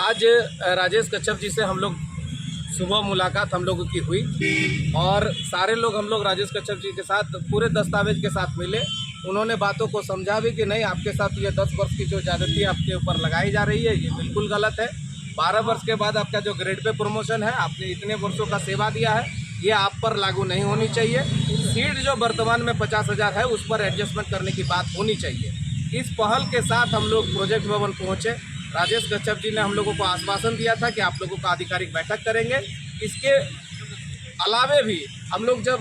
आज राजेश कच्छप जी से हम लोग सुबह मुलाकात हम लोगों की हुई और सारे लोग हम लोग राजेश कच्छप जी के साथ पूरे दस्तावेज के साथ मिले। उन्होंने बातों को समझा भी कि नहीं, आपके साथ ये 10 वर्ष की जो ज़्यादती आपके ऊपर लगाई जा रही है ये बिल्कुल गलत है। 12 वर्ष के बाद आपका जो ग्रेड पे प्रमोशन है, आपने इतने वर्षों का सेवा दिया है, ये आप पर लागू नहीं होनी चाहिए। सीट जो वर्तमान में 50,000 है उस पर एडजस्टमेंट करने की बात होनी चाहिए। इस पहल के साथ हम लोग प्रोजेक्ट भवन पहुँचे। राजेश कच्छप जी ने हम लोगों को आश्वासन दिया था कि आप लोगों का आधिकारिक बैठक करेंगे। इसके अलावे भी हम लोग जब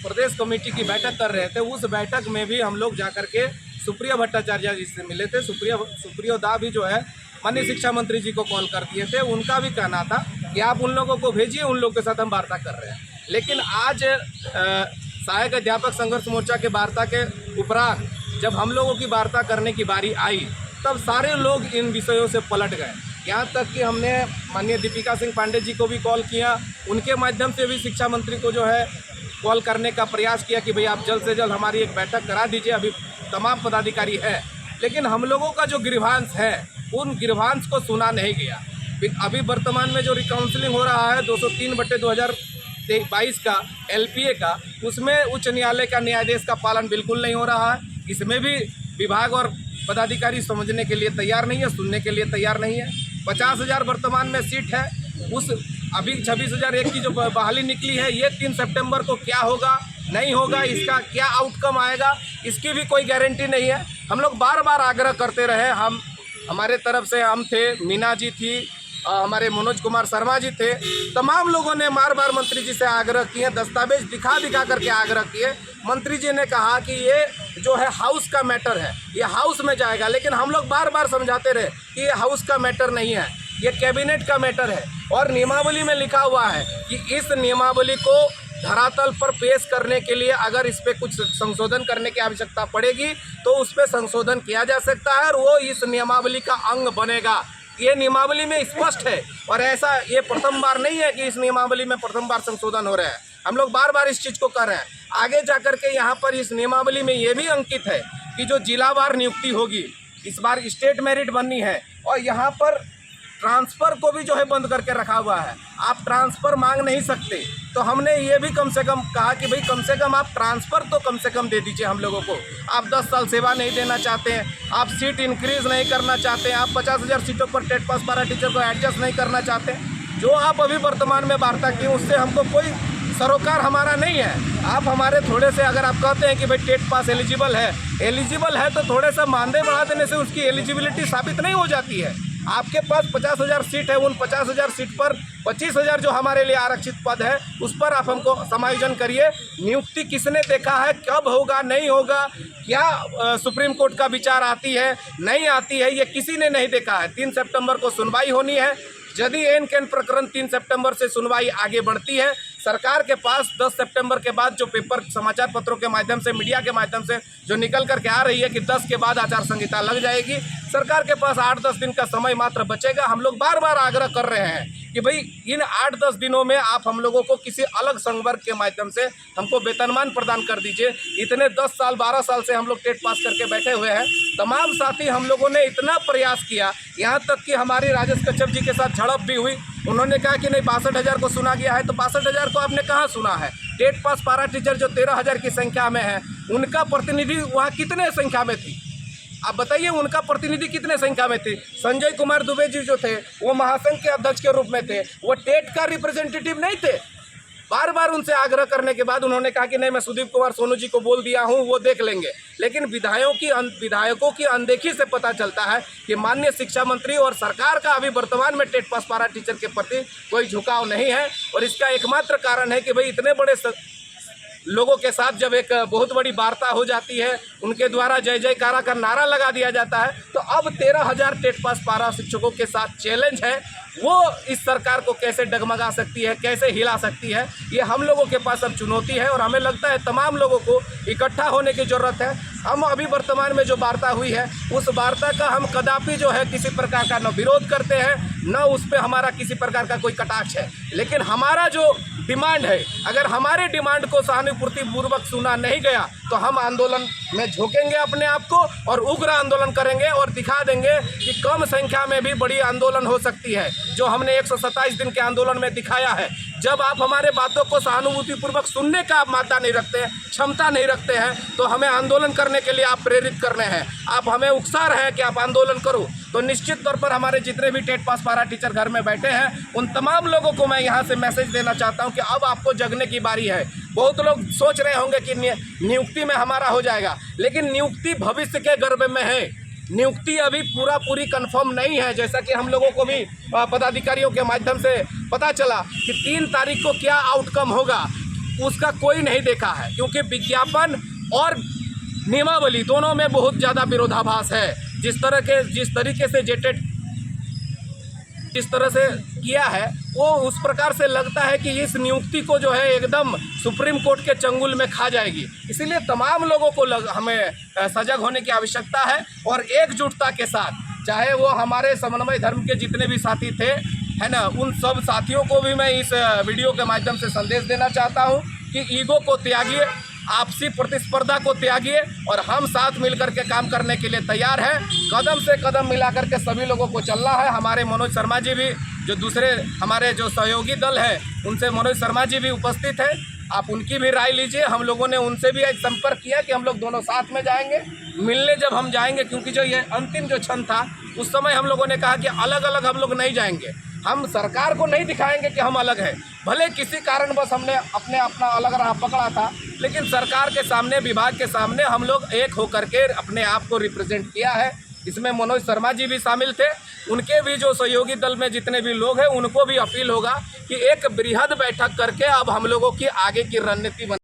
प्रदेश कमेटी की बैठक कर रहे थे, उस बैठक में भी हम लोग जाकर के सुप्रिया भट्टाचार्य जी से मिले थे। सुप्रिया दा भी जो है माननीय शिक्षा मंत्री जी को कॉल कर दिए थे। उनका भी कहना था कि आप उन लोगों को भेजिए, उन लोगों के साथ हम वार्ता कर रहे हैं। लेकिन आज सहायक अध्यापक संघर्ष मोर्चा के वार्ता के उपरांत जब हम लोगों की वार्ता करने की बारी आई, तब सारे लोग इन विषयों से पलट गए। यहाँ तक कि हमने माननीय दीपिका सिंह पांडे जी को भी कॉल किया, उनके माध्यम से भी शिक्षा मंत्री को जो है कॉल करने का प्रयास किया कि भाई आप जल्द से जल्द हमारी एक बैठक करा दीजिए। अभी तमाम पदाधिकारी है, लेकिन हम लोगों का जो ग्रीवांस है उन ग्रीवांस को सुना नहीं गया। अभी वर्तमान में जो रिकाउंसलिंग हो रहा है 203/2022 का LPA का, उसमें उच्च न्यायालय का न्यायाधीश का पालन बिल्कुल नहीं हो रहा है। इसमें भी विभाग और पदाधिकारी समझने के लिए तैयार नहीं है, सुनने के लिए तैयार नहीं है। 50,000 वर्तमान में सीट है, उस अभी 26,001 की जो बहाली निकली है, ये 3 सितंबर को क्या होगा नहीं होगा, इसका क्या आउटकम आएगा, इसकी भी कोई गारंटी नहीं है। हम लोग बार बार आग्रह करते रहे, हमारे तरफ से हम थे, मीना जी थी, हमारे मनोज कुमार शर्मा जी थे, तमाम लोगों ने बार बार मंत्री जी से आग्रह किए, दस्तावेज दिखा करके आग्रह किए। मंत्री जी ने कहा कि ये जो है हाउस का मैटर है, ये हाउस में जाएगा। लेकिन हम लोग बार बार समझाते रहे कि ये हाउस का मैटर नहीं है, ये कैबिनेट का मैटर है। और नियमावली में लिखा हुआ है कि इस नियमावली को धरातल पर पेश करने के लिए अगर इस पर कुछ संशोधन करने की आवश्यकता पड़ेगी तो उस पर संशोधन किया जा सकता है और वो इस नियमावली का अंग बनेगा। ये नियमावली में स्पष्ट है और ऐसा ये प्रथम बार नहीं है कि इस नियमावली में प्रथम बार संशोधन हो रहा है। हम लोग बार बार इस चीज़ को कर रहे हैं। आगे जाकर के यहाँ पर इस नियमावली में ये भी अंकित है कि जो जिलावार नियुक्ति होगी, इस बार स्टेट मेरिट बननी है और यहाँ पर ट्रांसफ़र को भी जो है बंद करके रखा हुआ है। आप ट्रांसफ़र मांग नहीं सकते, तो हमने ये भी कम से कम कहा कि भाई कम से कम आप ट्रांसफ़र तो कम से कम दे दीजिए हम लोगों को। आप 10 साल सेवा नहीं देना चाहते हैं, आप सीट इंक्रीज़ नहीं करना चाहते हैं, आप 50,000 सीटों पर टेट पास पारा टीचर को एडजस्ट नहीं करना चाहते, जो आप अभी वर्तमान में वार्ता किए उससे हमको कोई सरोकार हमारा नहीं है। आप हमारे थोड़े से अगर आप कहते हैं कि भाई टेट पास एलिजिबल है तो थोड़े सा मानदेय बढ़ा देने से उसकी एलिजिबिलिटी साबित नहीं हो जाती है। आपके पास 50,000 सीट है, उन 50,000 सीट पर 25,000 जो हमारे लिए आरक्षित पद है उस पर आप हमको समायोजन करिए। नियुक्ति किसने देखा है, कब होगा नहीं होगा, क्या सुप्रीम कोर्ट का विचार आती है नहीं आती है, ये किसी ने नहीं देखा है। 3 सितंबर को सुनवाई होनी है। यदि एन कैन प्रकरण 3 सितंबर से सुनवाई आगे बढ़ती है, सरकार के पास 10 सितंबर के बाद जो पेपर समाचार पत्रों के माध्यम से, मीडिया के माध्यम से जो निकल करके आ रही है कि 10 के बाद आचार संहिता लग जाएगी, सरकार के पास 8-10 दिन का समय मात्र बचेगा। हम लोग बार बार आग्रह कर रहे हैं कि भाई इन 8-10 दिनों में आप हम लोगों को किसी अलग संवर्ग के माध्यम से हमको वेतनमान प्रदान कर दीजिए। इतने 10 साल 12 साल से हम लोग टेट पास करके बैठे हुए हैं। तमाम साथी हम लोगों ने इतना प्रयास किया, यहाँ तक कि हमारी राजेश कच्छप जी के साथ झड़प भी हुई। उन्होंने कहा कि नहीं 62,000 को सुना गया है, तो 62,000 को आपने कहाँ सुना है? टेट पास पारा टीचर जो 13,000 की संख्या में है, उनका प्रतिनिधि वहाँ कितने संख्या में थी? आप बताइए, उनका प्रतिनिधि कितने संख्या में थे? संजय कुमार दुबे जी जो थे वो महासंघ के अध्यक्ष के रूप में थे, वो टेट का रिप्रेजेंटेटिव नहीं थे। बार बार उनसे आग्रह करने के बाद उन्होंने कहा कि नहीं मैं सुदीप कुमार सोनू जी को बोल दिया हूं, वो देख लेंगे। लेकिन विधायकों की अनदेखी से पता चलता है कि माननीय शिक्षा मंत्री और सरकार का अभी वर्तमान में टेट पास पारा टीचर के प्रति कोई झुकाव नहीं है। और इसका एकमात्र कारण है कि भाई इतने बड़े लोगों के साथ जब एक बहुत बड़ी वार्ता हो जाती है, उनके द्वारा जय जयकारा का नारा लगा दिया जाता है, तो अब 13,000 टेट पास पारा शिक्षकों के साथ चैलेंज है, वो इस सरकार को कैसे डगमगा सकती है, कैसे हिला सकती है, ये हम लोगों के पास अब चुनौती है। और हमें लगता है तमाम लोगों को इकट्ठा होने की ज़रूरत है। हम अभी वर्तमान में जो वार्ता हुई है उस वार्ता का हम कदापि जो है किसी प्रकार का न विरोध करते हैं, न उस पर हमारा किसी प्रकार का कोई कटाक्ष है। लेकिन हमारा जो डिमांड है, अगर हमारे डिमांड को सहानुभूतिपूर्वक सुना नहीं गया तो हम आंदोलन में झोंकेंगे अपने आप को और उग्र आंदोलन करेंगे और दिखा देंगे कि कम संख्या में भी बड़ी आंदोलन हो सकती है, जो हमने 127 दिन के आंदोलन में दिखाया है। जब आप हमारे बातों को सहानुभूतिपूर्वक सुनने का आप मात्रा नहीं रखते हैं, क्षमता नहीं रखते हैं, तो हमें आंदोलन करने के लिए आप प्रेरित कर रहे हैं, आप हमें उकसा रहे हैं कि आप आंदोलन करो। तो निश्चित तौर पर हमारे जितने भी टेट पास पारा टीचर घर में बैठे हैं, उन तमाम लोगों को मैं यहाँ से मैसेज देना चाहता हूँ कि अब आपको जगने की बारी है। बहुत लोग सोच रहे होंगे कि नियुक्ति में हमारा हो जाएगा, लेकिन नियुक्ति भविष्य के गर्भ में है। नियुक्ति अभी पूरी कंफर्म नहीं है, जैसा कि हम लोगों को भी पदाधिकारियों के माध्यम से पता चला कि 3 तारीख को क्या आउटकम होगा उसका कोई नहीं देखा है, क्योंकि विज्ञापन और नियमावली दोनों में बहुत ज़्यादा विरोधाभास है। जिस तरीके से जेटेट जिस तरह से किया है वो उस प्रकार से लगता है कि इस नियुक्ति को जो है एकदम सुप्रीम कोर्ट के चंगुल में खा जाएगी। इसीलिए तमाम लोगों को हमें सजग होने की आवश्यकता है और एकजुटता के साथ, चाहे वो हमारे समन्वय धर्म के जितने भी साथी थे, है ना, उन सब साथियों को भी मैं इस वीडियो के माध्यम से संदेश देना चाहता हूँ कि ईगो को त्यागिए, आपसी प्रतिस्पर्धा को त्यागिए और हम साथ मिलकर के काम करने के लिए तैयार हैं। कदम से कदम मिलाकर के सभी लोगों को चलना है। हमारे मनोज शर्मा जी भी, जो दूसरे हमारे जो सहयोगी दल है, उनसे मनोज शर्मा जी भी उपस्थित है, आप उनकी भी राय लीजिए। हम लोगों ने उनसे भी आज संपर्क किया कि हम लोग दोनों साथ में जाएंगे। मिलने जब हम जाएंगे, क्योंकि जो ये अंतिम जो क्षण था उस समय हम लोगों ने कहा कि अलग अलग हम लोग नहीं जाएंगे, हम सरकार को नहीं दिखाएंगे कि हम अलग हैं। भले किसी कारणवश हमने अपना अलग राह पकड़ा था, लेकिन सरकार के सामने, विभाग के सामने हम लोग एक होकर के अपने आप को रिप्रेजेंट किया है। इसमें मनोज शर्मा जी भी शामिल थे, उनके भी जो सहयोगी दल में जितने भी लोग हैं उनको भी अपील होगा कि एक बृहद बैठक करके अब हम लोगों की आगे की रणनीति